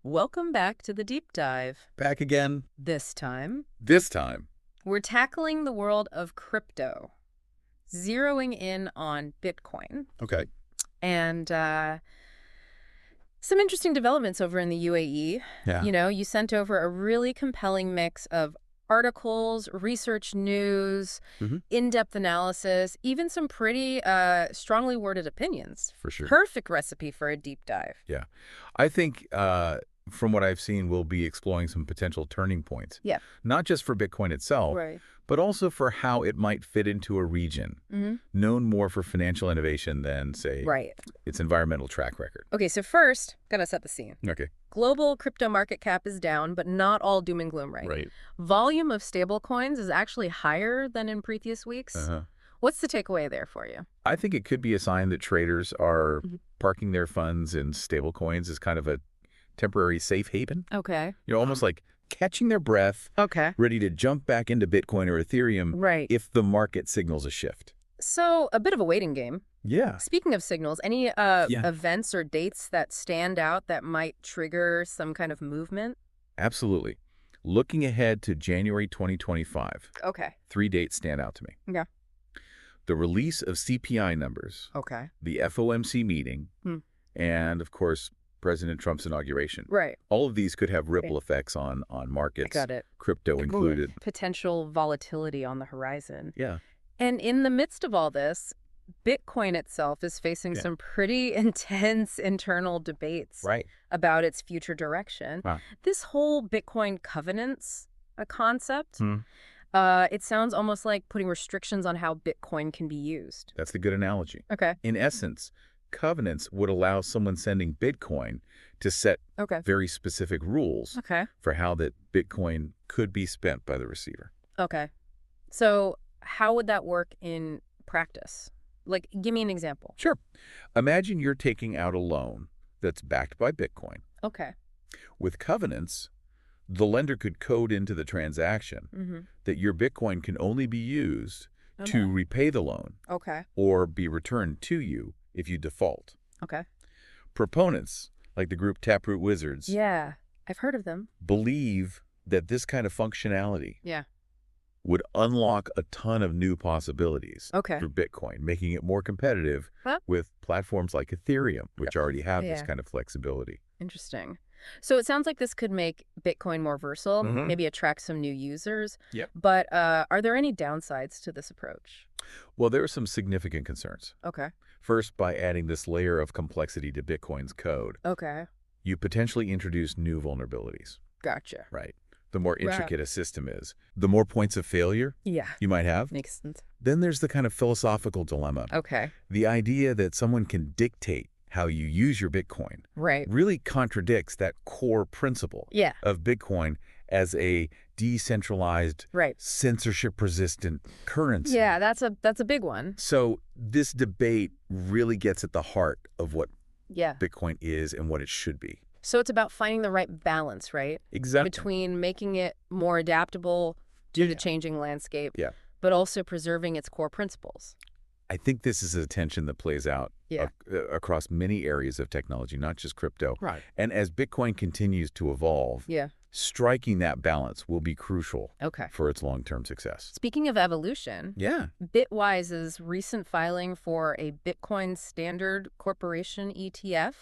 Welcome back to the deep dive. Back again. This time, We're tackling the world of crypto, zeroing in on Bitcoin, okay. and some interesting developments over in the UAE. Yeah. You sent over a really compelling mix of articles, research news, in-depth analysis, even some pretty strongly worded opinions. For sure. Perfect recipe for a deep dive. Yeah. I think from what I've seen, we'll be exploring some potential turning points. Yeah. Not just for Bitcoin itself, Right. but also for how it might fit into a region known more for financial innovation than, say, its environmental track record. Okay, so first, gotta set the scene. Okay. Global crypto market cap is down, but not all doom and gloom, right? Right. Volume of stablecoins is actually higher than in previous weeks. What's the takeaway there for you? I think it could be a sign that traders are parking their funds in stablecoins as kind of a temporary safe haven. Okay. Almost like catching their breath, ready to jump back into Bitcoin or Ethereum if the market signals a shift. So a bit of a waiting game. Yeah. Speaking of signals, any events or dates that stand out that might trigger some kind of movement? Absolutely. Looking ahead to January 2025. Okay. 3 dates stand out to me. Yeah. The release of CPI numbers, Okay. the FOMC meeting, and, of course, President Trump's inauguration. Right. All of these could have ripple effects on markets, I got it. crypto included. Potential volatility on the horizon. Yeah. And in the midst of all this, Bitcoin itself is facing some pretty intense internal debates about its future direction. Wow. This whole Bitcoin covenants concept, it sounds almost like putting restrictions on how Bitcoin can be used. That's a good analogy. Okay. In essence, covenants would allow someone sending Bitcoin to set very specific rules for how that Bitcoin could be spent by the receiver. Okay. So how would that work in practice? Like, give me an example. Sure. Imagine you're taking out a loan that's backed by Bitcoin. Okay. With covenants, the lender could code into the transaction that your Bitcoin can only be used to repay the loan or be returned to you if you default. Okay. Proponents, like the group Taproot Wizards, Yeah, I've heard of them. believe that this kind of functionality would unlock a ton of new possibilities for Bitcoin, making it more competitive with platforms like Ethereum, which already have this kind of flexibility. Interesting. So it sounds like this could make Bitcoin more versatile, maybe attract some new users. Yep. But are there any downsides to this approach? Well, there are some significant concerns. Okay. First, by adding this layer of complexity to Bitcoin's code, you potentially introduce new vulnerabilities. Gotcha. Right. The more intricate a system is, the more points of failure you might have. Makes sense. Then there's the kind of philosophical dilemma. Okay. The idea that someone can dictate how you use your Bitcoin really contradicts that core principle of Bitcoin as a decentralized, censorship-resistant currency. Yeah, that's a big one. So this debate really gets at the heart of what Yeah. Bitcoin is and what it should be. So it's about finding the right balance, right? Exactly. Between making it more adaptable to the changing landscape, but also preserving its core principles. I think this is a tension that plays out across many areas of technology, not just crypto. Right. And as Bitcoin continues to evolve, striking that balance will be crucial for its long-term success. Speaking of evolution, Bitwise's recent filing for a Bitcoin Standard Corporation ETF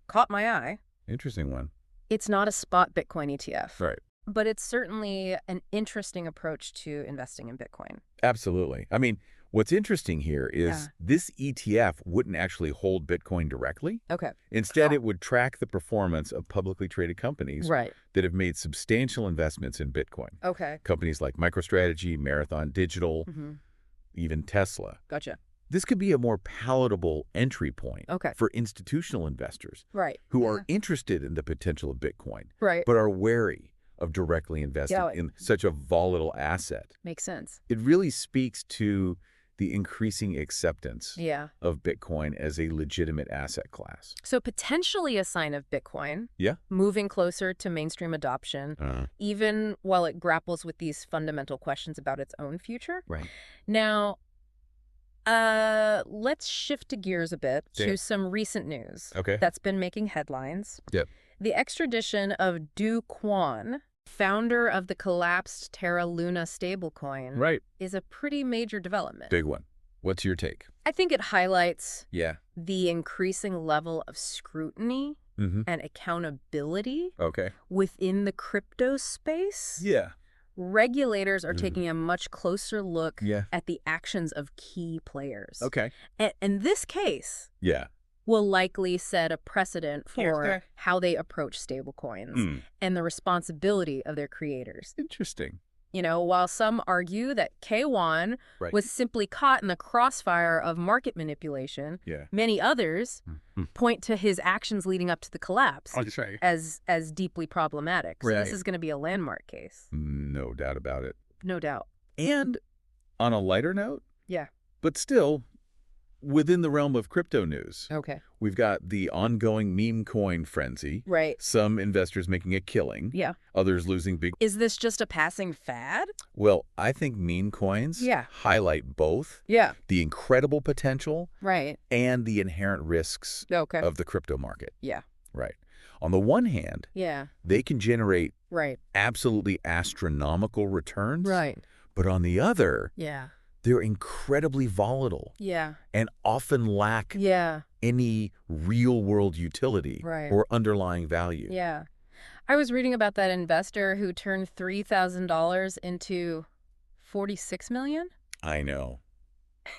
caught my eye. Interesting one. It's not a spot Bitcoin ETF. Right. But it's certainly an interesting approach to investing in Bitcoin. Absolutely. I mean, what's interesting here is this ETF wouldn't actually hold Bitcoin directly. Instead, it would track the performance of publicly traded companies that have made substantial investments in Bitcoin. Companies like MicroStrategy, Marathon Digital, even Tesla. Gotcha. This could be a more palatable entry point for institutional investors who are interested in the potential of Bitcoin, but are wary of directly investing in such a volatile asset. Makes sense. It really speaks to the increasing acceptance of Bitcoin as a legitimate asset class. So potentially a sign of Bitcoin moving closer to mainstream adoption, even while it grapples with these fundamental questions about its own future. Right. Now, let's shift gears a bit to some recent news that's been making headlines. The extradition of Do Kwon, founder of the collapsed Terra Luna stablecoin, is a pretty major development. Big one. What's your take? I think it highlights the increasing level of scrutiny and accountability within the crypto space. Yeah. Regulators are taking a much closer look at the actions of key players. Okay. And this case will likely set a precedent for how they approach stablecoins and the responsibility of their creators. Interesting. You know, while some argue that Kwon was simply caught in the crossfire of market manipulation, many others point to his actions leading up to the collapse as deeply problematic. So this is going to be a landmark case. No doubt about it. No doubt. And on a lighter note, but still within the realm of crypto news. We've got the ongoing meme coin frenzy. Some investors making a killing. Others losing big. Is this just a passing fad? Well, I think meme coins highlight both the incredible potential and the inherent risks of the crypto market. On the one hand, they can generate absolutely astronomical returns. But on the other, they're incredibly volatile and often lack any real-world utility or underlying value. I was reading about that investor who turned $3,000 into $46 million. I know.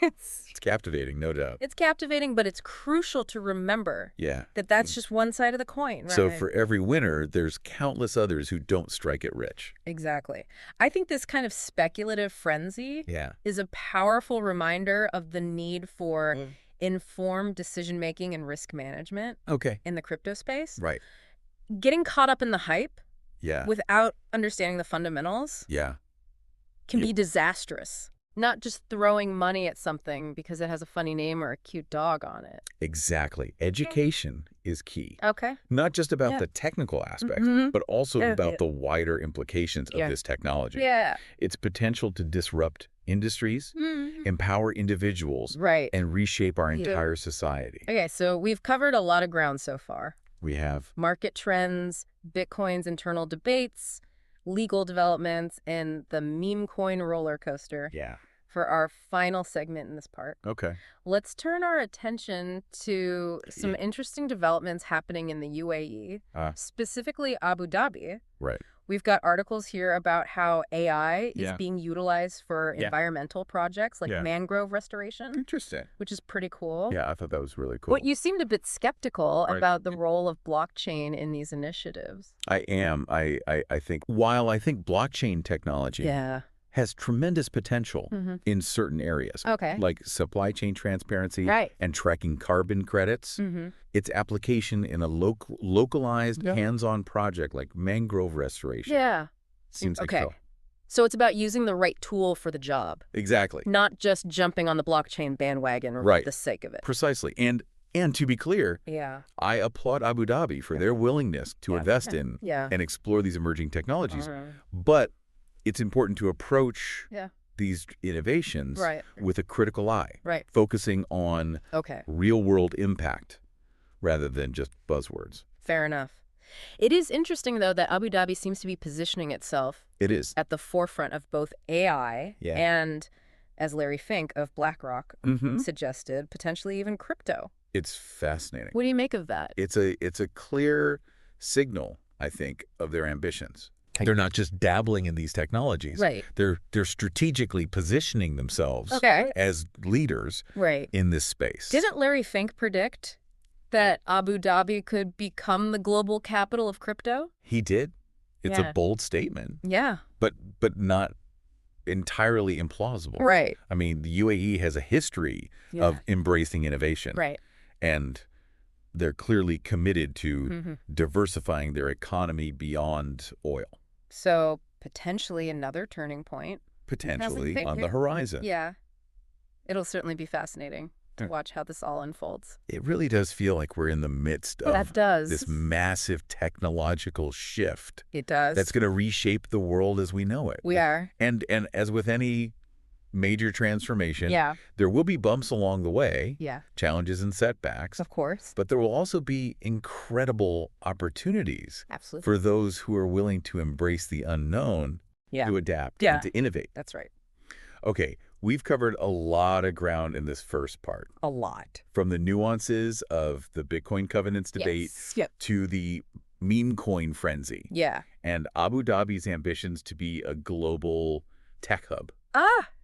It's captivating, no doubt. It's captivating, but it's crucial to remember that that's just one side of the coin. So for every winner, there's countless others who don't strike it rich. Exactly. I think this kind of speculative frenzy is a powerful reminder of the need for informed decision-making and risk management in the crypto space. Getting caught up in the hype without understanding the fundamentals can be disastrous. Not just throwing money at something because it has a funny name or a cute dog on it. Exactly. Education is key. Not just about the technical aspects, but also about the wider implications of this technology. Its potential to disrupt industries, empower individuals, and reshape our entire society. Okay, so we've covered a lot of ground so far. We have market trends, Bitcoin's internal debates, legal developments, and the meme coin roller coaster for our final segment in this part. Let's turn our attention to some interesting developments happening in the UAE, specifically Abu Dhabi. We've got articles here about how AI is being utilized for environmental projects like mangrove restoration. Interesting. Which is pretty cool. Yeah, I thought that was really cool. But you seemed a bit skeptical about the role of blockchain in these initiatives. I am. I think while I think blockchain technology has tremendous potential in certain areas, like supply chain transparency and tracking carbon credits. Its application in a localized, hands-on project like mangrove restoration seems like so. So it's about using the right tool for the job. Exactly. Not just jumping on the blockchain bandwagon for the sake of it. Precisely. And to be clear, I applaud Abu Dhabi for their willingness to invest in and explore these emerging technologies. But it's important to approach these innovations with a critical eye, focusing on real-world impact rather than just buzzwords. Fair enough. It is interesting, though, that Abu Dhabi seems to be positioning itself at the forefront of both AI and, as Larry Fink of BlackRock suggested, potentially even crypto. It's fascinating. What do you make of that? It's a clear signal, I think, of their ambitions. They're not just dabbling in these technologies. They're strategically positioning themselves as leaders in this space. Didn't Larry Fink predict that Abu Dhabi could become the global capital of crypto? He did. It's a bold statement. But not entirely implausible. I mean, the UAE has a history of embracing innovation. And they're clearly committed to diversifying their economy beyond oil. So potentially another turning point. Potentially on the horizon. It'll certainly be fascinating to watch how this all unfolds. It really does feel like we're in the midst of this massive technological shift. It does. That's going to reshape the world as we know it. We are. And as with any major transformation. Yeah. There will be bumps along the way, Yeah. challenges and setbacks. Of course. But there will also be incredible opportunities Absolutely. for those who are willing to embrace the unknown, to adapt and to innovate. That's right. Okay, we've covered a lot of ground in this first part. A lot. From the nuances of the Bitcoin covenants debate to the meme coin frenzy. Yeah. And Abu Dhabi's ambitions to be a global tech hub.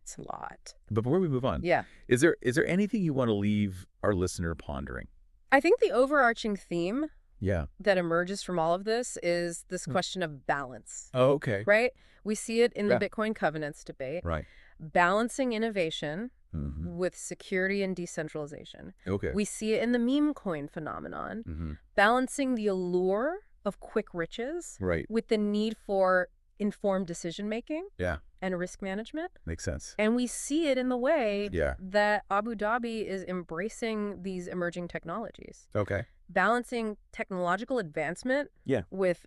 It's a lot. But before we move on, is there anything you want to leave our listener pondering? I think the overarching theme that emerges from all of this is this question of balance. Oh, okay. Right? We see it in the Bitcoin covenants debate. Right. Balancing innovation with security and decentralization. Okay. We see it in the meme coin phenomenon. Balancing the allure of quick riches with the need for informed decision-making and risk management. Makes sense. And we see it in the way that Abu Dhabi is embracing these emerging technologies. Okay. Balancing technological advancement with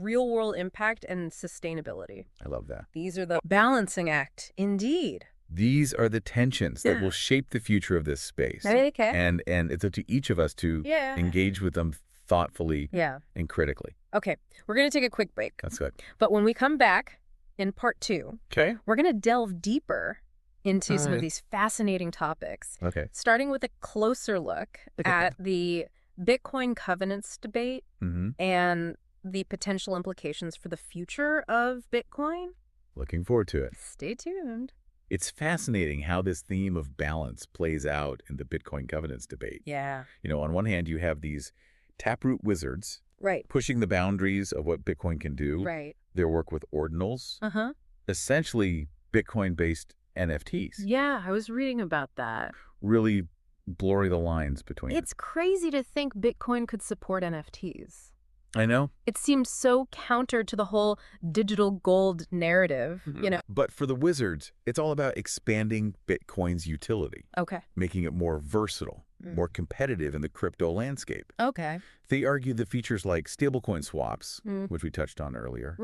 real-world impact and sustainability. I love that. These are the balancing act, indeed. These are the tensions that will shape the future of this space. Okay. And it's up to each of us to engage with them thoughtfully and critically. Okay, we're going to take a quick break. That's good. But when we come back in part 2, we're going to delve deeper into some of these fascinating topics. Okay. Starting with a closer look at the Bitcoin covenants debate and the potential implications for the future of Bitcoin. Looking forward to it. Stay tuned. It's fascinating how this theme of balance plays out in the Bitcoin covenants debate. Yeah. You know, on one hand, you have these taproot wizards pushing the boundaries of what Bitcoin can do. Right. Their work with ordinals, essentially Bitcoin-based NFTs. Yeah, I was reading about that. Really blurry the lines between It's crazy to think Bitcoin could support NFTs. I know. It seems so counter to the whole digital gold narrative, you know. But for the wizards, it's all about expanding Bitcoin's utility. Okay. Making it more versatile, more competitive in the crypto landscape. Okay. They argue that features like stablecoin swaps, which we touched on earlier,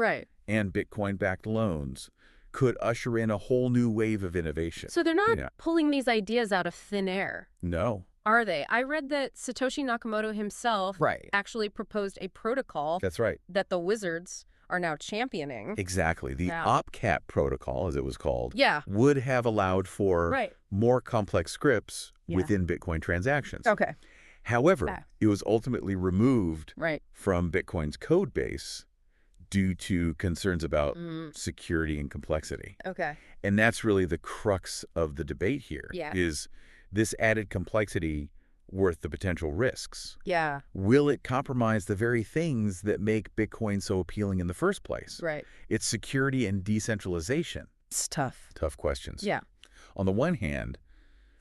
and Bitcoin-backed loans could usher in a whole new wave of innovation. So they're not pulling these ideas out of thin air. No. Are they? I read that Satoshi Nakamoto himself actually proposed a protocol that the wizards are now championing. Exactly. The OpCap protocol, as it was called, would have allowed for more complex scripts within Bitcoin transactions. Okay. However, it was ultimately removed from Bitcoin's code base due to concerns about security and complexity. Okay. And that's really the crux of the debate here, is this added complexity worth the potential risks? Yeah. Will it compromise the very things that make Bitcoin so appealing in the first place? Right. Its security and decentralization. It's tough. Tough questions. Yeah. On the one hand,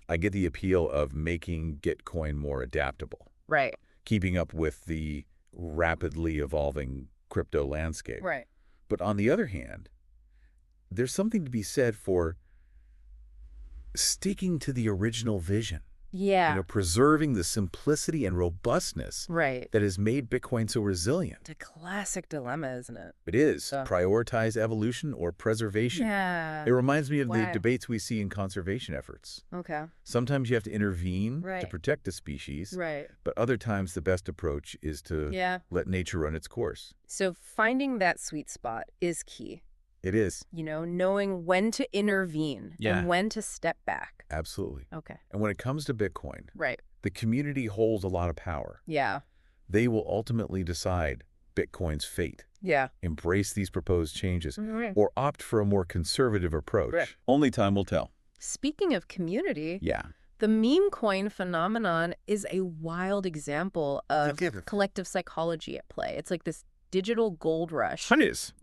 I get the appeal of making Gitcoin more adaptable. Right. Keeping up with the rapidly evolving crypto landscape. Right. But on the other hand, there's something to be said for sticking to the original vision. Yeah. You know, preserving the simplicity and robustness that has made Bitcoin so resilient. It's a classic dilemma, isn't it? It is. Prioritize evolution or preservation. Yeah. It reminds me of the debates we see in conservation efforts. Okay. Sometimes you have to intervene to protect a species. Right. But other times the best approach is to let nature run its course. So finding that sweet spot is key. It is. You know, knowing when to intervene and when to step back. Absolutely. Okay. And when it comes to Bitcoin, the community holds a lot of power. Yeah. They will ultimately decide Bitcoin's fate. Yeah. Embrace these proposed changes or opt for a more conservative approach. Only time will tell. Speaking of community, the meme coin phenomenon is a wild example of collective psychology at play. It's like this digital gold rush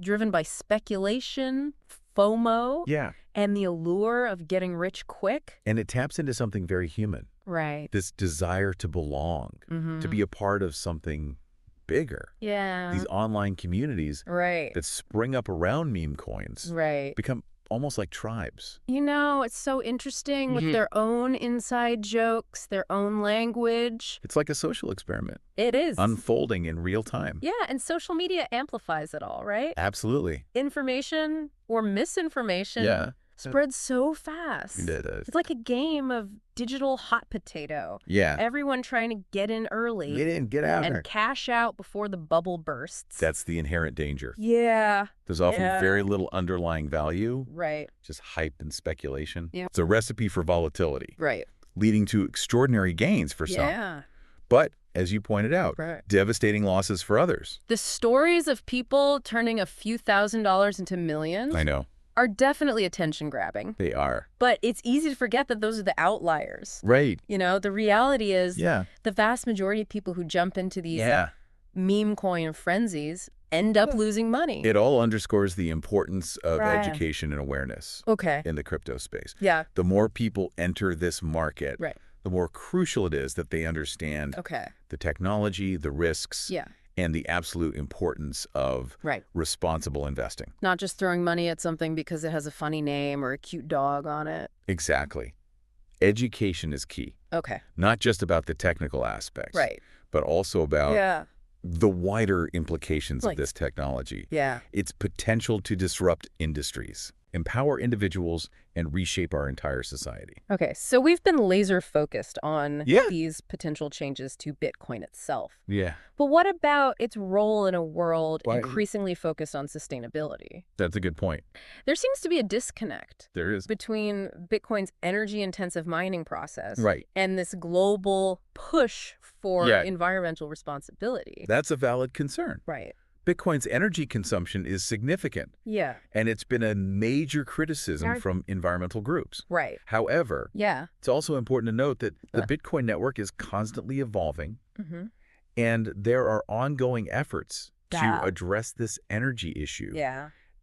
driven by speculation, FOMO, and the allure of getting rich quick. And it taps into something very human. Right. This desire to belong, to be a part of something bigger. Yeah. These online communities that spring up around meme coins become almost like tribes. You know, it's so interesting with their own inside jokes, their own language. It's like a social experiment. It is. Unfolding in real time. Yeah, and social media amplifies it all, right? Absolutely. Information or misinformation spreads so fast. It's like a game of digital hot potato. Yeah. Everyone trying to get in early. Get in, get out. And cash out before the bubble bursts. That's the inherent danger. Yeah. There's often very little underlying value. Right. Just hype and speculation. Yeah. It's a recipe for volatility. Right. Leading to extraordinary gains for some. Yeah. But, as you pointed out, devastating losses for others. The stories of people turning a few $1,000s into millions. I know. Are definitely attention-grabbing. They are. But it's easy to forget that those are the outliers. Right. You know, the reality is the vast majority of people who jump into these meme coin frenzies end up losing money. It all underscores the importance of education and awareness in the crypto space. Yeah. The more people enter this market, the more crucial it is that they understand the technology, the risks, and the absolute importance of responsible investing. Not just throwing money at something because it has a funny name or a cute dog on it. Exactly. Education is key. Okay. Not just about the technical aspects, but also about the wider implications of this technology. Yeah. Its potential to disrupt industries, empower individuals, and reshape our entire society. Okay, so we've been laser focused on these potential changes to Bitcoin itself. Yeah. But what about its role in a world increasingly focused on sustainability? That's a good point. There seems to be a disconnect. There is. Between Bitcoin's energy-intensive mining process and this global push for environmental responsibility. That's a valid concern. Right. Bitcoin's energy consumption is significant. Yeah. And it's been a major criticism from environmental groups. Right. However, it's also important to note that the Bitcoin network is constantly evolving, and there are ongoing efforts to address this energy issue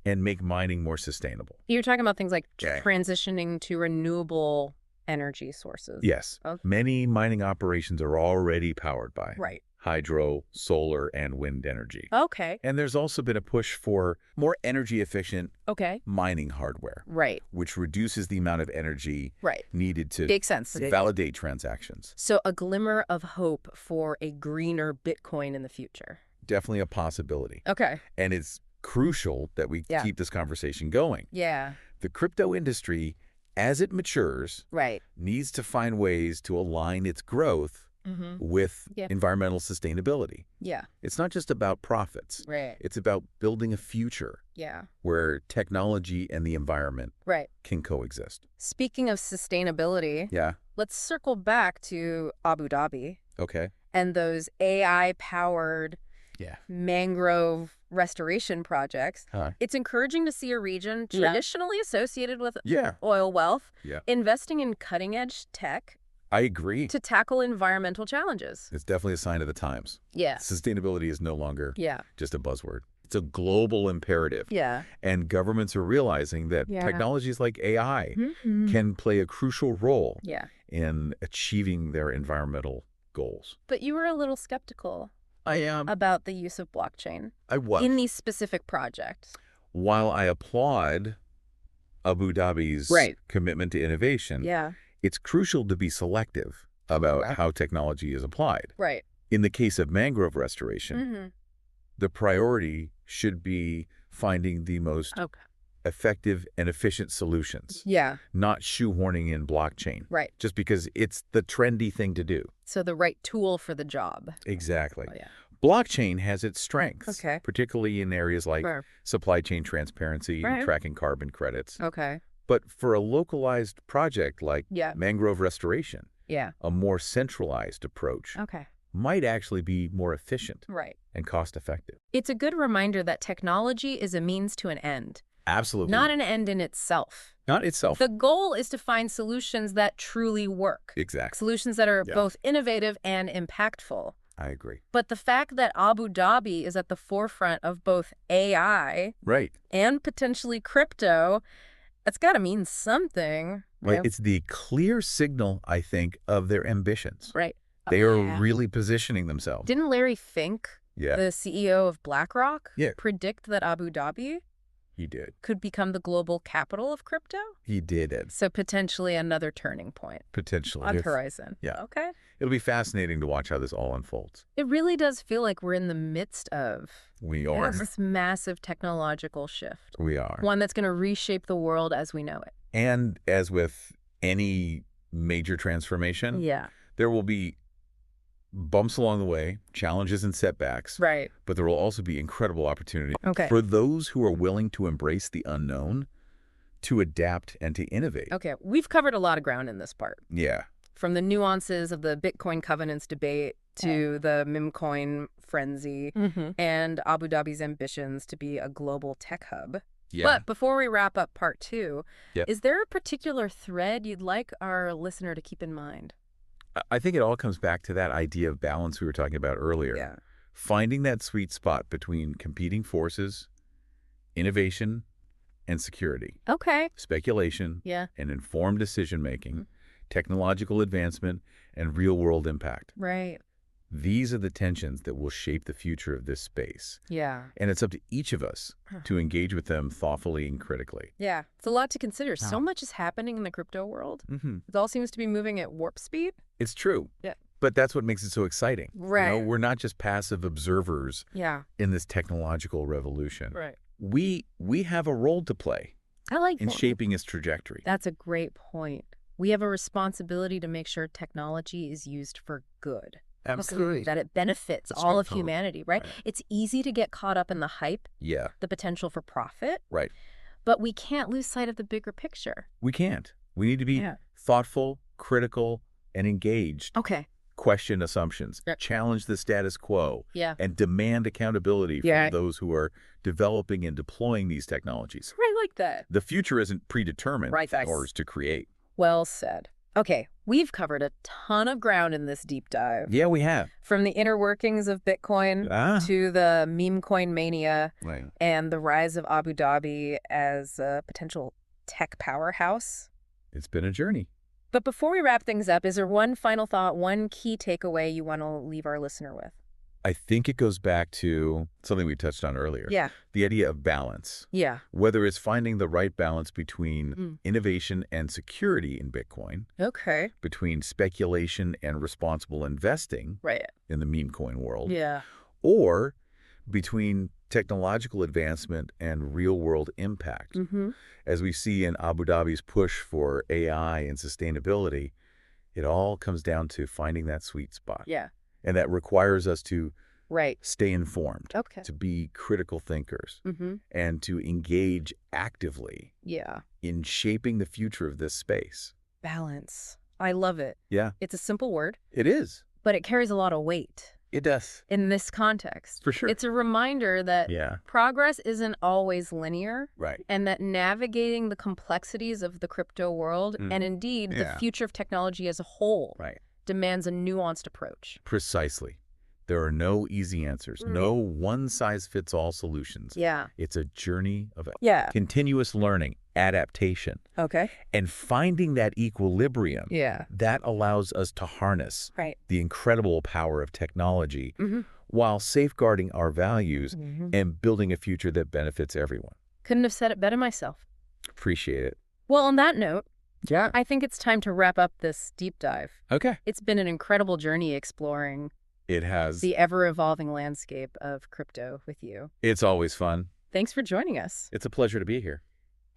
and make mining more sustainable. You're talking about things like transitioning to renewable energy sources. Yes. Okay. Many mining operations are already powered by Right. hydro, solar, and wind energy. Okay. And there's also been a push for more energy-efficient Okay. mining hardware. Right. Which reduces the amount of energy Right. needed to Makes sense. validate transactions. So a glimmer of hope for a greener Bitcoin in the future. Definitely a possibility. Okay. And it's crucial that we keep this conversation going. Yeah. The crypto industry, as it matures, Right. needs to find ways to align its growth with environmental sustainability. Yeah. It's not just about profits. Right. It's about building a future where technology and the environment can coexist. Speaking of sustainability, let's circle back to Abu Dhabi. Okay. And those AI-powered mangrove restoration projects. It's encouraging to see a region traditionally associated with oil wealth investing in cutting-edge tech. I agree. To tackle environmental challenges. It's definitely a sign of the times. Yeah. Sustainability is no longer just a buzzword. It's a global imperative. Yeah. And governments are realizing that technologies like AI can play a crucial role in achieving their environmental goals. But you were a little skeptical. I am. About the use of blockchain. I was. In these specific projects. While I applaud Abu Dhabi's commitment to innovation, it's crucial to be selective about how technology is applied. Right. In the case of mangrove restoration, the priority should be finding the most effective and efficient solutions. Yeah. Not shoehorning in blockchain. Right. Just because it's the trendy thing to do. So the right tool for the job. Exactly. Oh, yeah. Blockchain has its strengths, Okay. particularly in areas like supply chain transparency, tracking carbon credits. Okay. But for a localized project like mangrove restoration, a more centralized approach might actually be more efficient and cost-effective. It's a good reminder that technology is a means to an end. Absolutely. Not an end in itself. Not itself. The goal is to find solutions that truly work. Exactly. Solutions that are both innovative and impactful. I agree. But the fact that Abu Dhabi is at the forefront of both AI and potentially crypto, that's got to mean something. Right. It's the clear signal, I think, of their ambitions. Right. They are really positioning themselves. Didn't Larry Fink, the CEO of BlackRock, predict that Abu Dhabi He did. could become the global capital of crypto? He did it. So potentially another turning point. Potentially. On the horizon. Yeah. Okay. It'll be fascinating to watch how this all unfolds. It really does feel like we're in the midst of We are. this massive technological shift. We are. One that's going to reshape the world as we know it. And as with any major transformation, there will be bumps along the way, challenges and setbacks. Right. But there will also be incredible opportunity Okay. for those who are willing to embrace the unknown, to adapt and to innovate. Okay. We've covered a lot of ground in this part. Yeah. From the nuances of the Bitcoin covenants debate to the meme coin frenzy and Abu Dhabi's ambitions to be a global tech hub. Yeah. But before we wrap up part 2, is there a particular thread you'd like our listener to keep in mind? I think it all comes back to that idea of balance we were talking about earlier. Yeah. Finding that sweet spot between competing forces, innovation, and security. Okay. Speculation and informed decision-making, technological advancement, and real-world impact. Right. These are the tensions that will shape the future of this space. Yeah. And it's up to each of us to engage with them thoughtfully and critically. Yeah. It's a lot to consider. So much is happening in the crypto world. It all seems to be moving at warp speed. It's true. Yeah. But that's what makes it so exciting. Right. You know, we're not just passive observers in this technological revolution. Right. We have a role to play in shaping its trajectory. That's a great point. We have a responsibility to make sure technology is used for good. Absolutely. That it benefits all of humanity, right? It's easy to get caught up in the hype, the potential for profit. Right. But we can't lose sight of the bigger picture. We can't. We need to be thoughtful, critical, and engaged. Okay. Question assumptions, challenge the status quo, and demand accountability from those who are developing and deploying these technologies. Right, like that. The future isn't predetermined, ours to create. Well said. Okay, we've covered a ton of ground in this deep dive. Yeah, we have. From the inner workings of Bitcoin to the meme coin mania and the rise of Abu Dhabi as a potential tech powerhouse. It's been a journey. But before we wrap things up, is there one final thought, one key takeaway you want to leave our listener with? I think it goes back to something we touched on earlier. Yeah. The idea of balance. Yeah. Whether it's finding the right balance between innovation and security in Bitcoin. Okay. Between speculation and responsible investing. Right. In the meme coin world. Yeah. Or between technological advancement and real-world impact. As we see in Abu Dhabi's push for AI and sustainability, it all comes down to finding that sweet spot. Yeah. And that requires us to stay informed, to be critical thinkers, and to engage actively in shaping the future of this space. Balance. I love it. Yeah. It's a simple word. It is. But it carries a lot of weight. It does. In this context. For sure. It's a reminder that progress isn't always linear. Right. And that navigating the complexities of the crypto world and indeed the future of technology as a whole demands a nuanced approach. Precisely. There are no easy answers, no one-size-fits-all solutions. Yeah. It's a journey of continuous learning, adaptation. Okay. And finding that equilibrium that allows us to harness the incredible power of technology while safeguarding our values and building a future that benefits everyone. Couldn't have said it better myself. Appreciate it. Well, on that note, I think it's time to wrap up this deep dive. Okay. It's been an incredible journey exploring the ever-evolving landscape of crypto with you. It's always fun. Thanks for joining us. It's a pleasure to be here.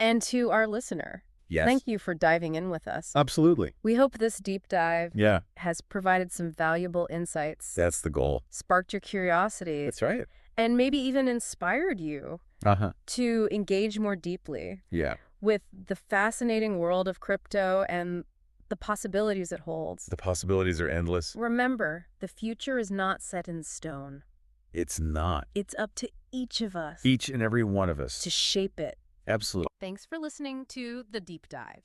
And to our listener, thank you for diving in with us. Absolutely. We hope this deep dive has provided some valuable insights. That's the goal. Sparked your curiosity. That's right. And maybe even inspired you to engage more deeply with the fascinating world of crypto and the possibilities it holds. The possibilities are endless. Remember, the future is not set in stone. It's not. It's up to each of us. Each and every one of us. To shape it. Absolutely. Thanks for listening to The Deep Dive.